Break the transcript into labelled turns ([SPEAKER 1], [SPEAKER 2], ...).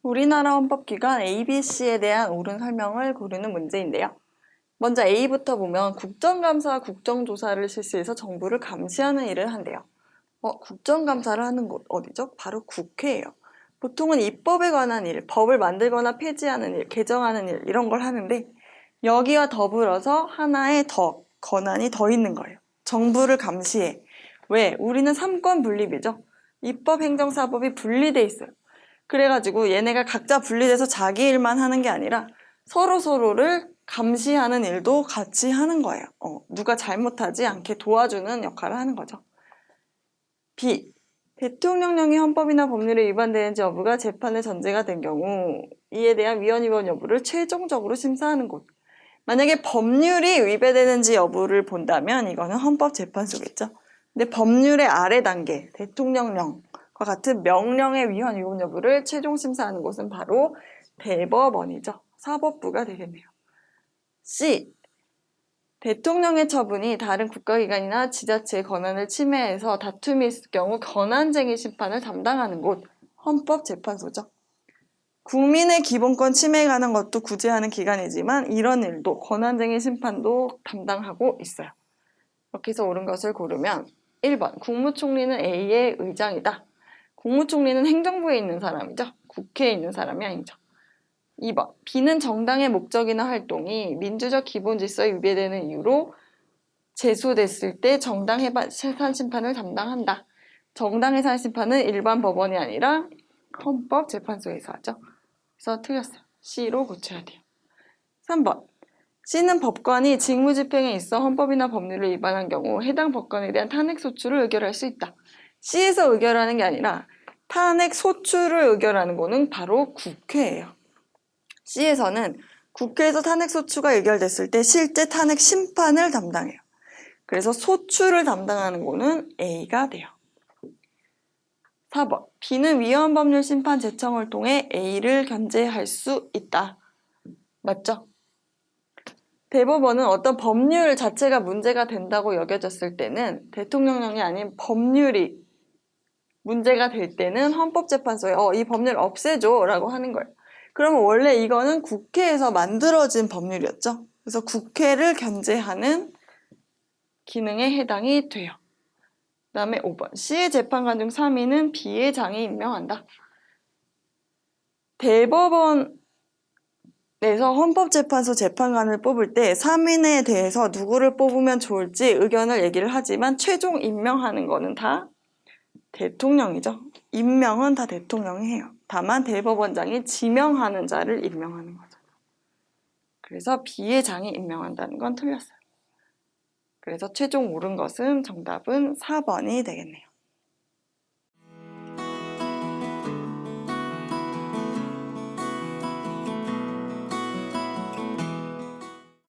[SPEAKER 1] 우리나라 헌법기관 ABC에 대한 옳은 설명을 고르는 문제인데요. 먼저 A부터 보면 국정감사와 국정조사를 실시해서 정부를 감시하는 일을 한대요. 국정감사를 하는 곳 어디죠? 바로 국회예요. 보통은 입법에 관한 일, 법을 만들거나 폐지하는 일, 개정하는 일 이런 걸 하는데 여기와 더불어서 하나의 권한이 더 있는 거예요. 정부를 감시해. 왜? 우리는 삼권 분립이죠. 입법, 행정, 사법이 분리돼 있어요. 그래가지고 얘네가 각자 분리돼서 자기 일만 하는 게 아니라 서로를 감시하는 일도 같이 하는 거예요. 누가 잘못하지 않게 도와주는 역할을 하는 거죠. B. 대통령령이 헌법이나 법률에 위반되는지 여부가 재판의 전제가 된 경우 이에 대한 위헌 여부를 최종적으로 심사하는 곳. 만약에 법률이 위배되는지 여부를 본다면 이거는 헌법재판소겠죠. 근데 법률의 아래 단계, 대통령령과 같은 명령의 위헌 여부를 최종 심사하는 곳은 바로 대법원이죠. 사법부가 되겠네요. C. 대통령의 처분이 다른 국가기관이나 지자체의 권한을 침해해서 다툼이 있을 경우 권한쟁의 심판을 담당하는 곳, 헌법재판소죠. 국민의 기본권 침해에 관한 것도 구제하는 기관이지만 이런 일도 권한쟁의 심판도 담당하고 있어요. 이렇게 해서 옳은 것을 고르면 1번 국무총리는 A의 의장이다. 국무총리는 행정부에 있는 사람이죠. 국회에 있는 사람이 아니죠. 2번 B는 정당의 목적이나 활동이 민주적 기본 질서에 위배되는 이유로 제소됐을 때 정당 해산 심판을 담당한다. 정당 해산 심판은 일반 법원이 아니라 헌법재판소에서 하죠. 그래서 틀렸어요. C로 고쳐야 돼요. 3번 C는 법관이 직무집행에 있어 헌법이나 법률을 위반한 경우 해당 법관에 대한 탄핵소추를 의결할 수 있다. C에서 의결하는 게 아니라 탄핵소추를 의결하는 거는 바로 국회예요. C에서는 국회에서 탄핵소추가 의결됐을 때 실제 탄핵 심판을 담당해요. 그래서 소추를 담당하는 거는 A가 돼요. 4번 B는 위헌법률 심판 제청을 통해 A를 견제할 수 있다. 맞죠? 대법원은 어떤 법률 자체가 문제가 된다고 여겨졌을 때는 대통령령이 아닌 법률이 문제가 될 때는 헌법재판소에 이 법률 없애줘 라고 하는 거예요. 그러면 원래 이거는 국회에서 만들어진 법률이었죠. 그래서 국회를 견제하는 기능에 해당이 돼요. 그 다음에 5번 C의 재판관 중 3인은 B의 장이 임명한다. 대법원에서 헌법재판소 재판관을 뽑을 때 3인에 대해서 누구를 뽑으면 좋을지 의견을 얘기를 하지만 최종 임명하는 거는 다 대통령이죠. 임명은 다 대통령이 해요. 다만 대법원장이 지명하는 자를 임명하는 거죠. 그래서 B의 장이 임명한다는 건 틀렸어요. 그래서 최종 옳은 것은 정답은 4번이 되겠네요.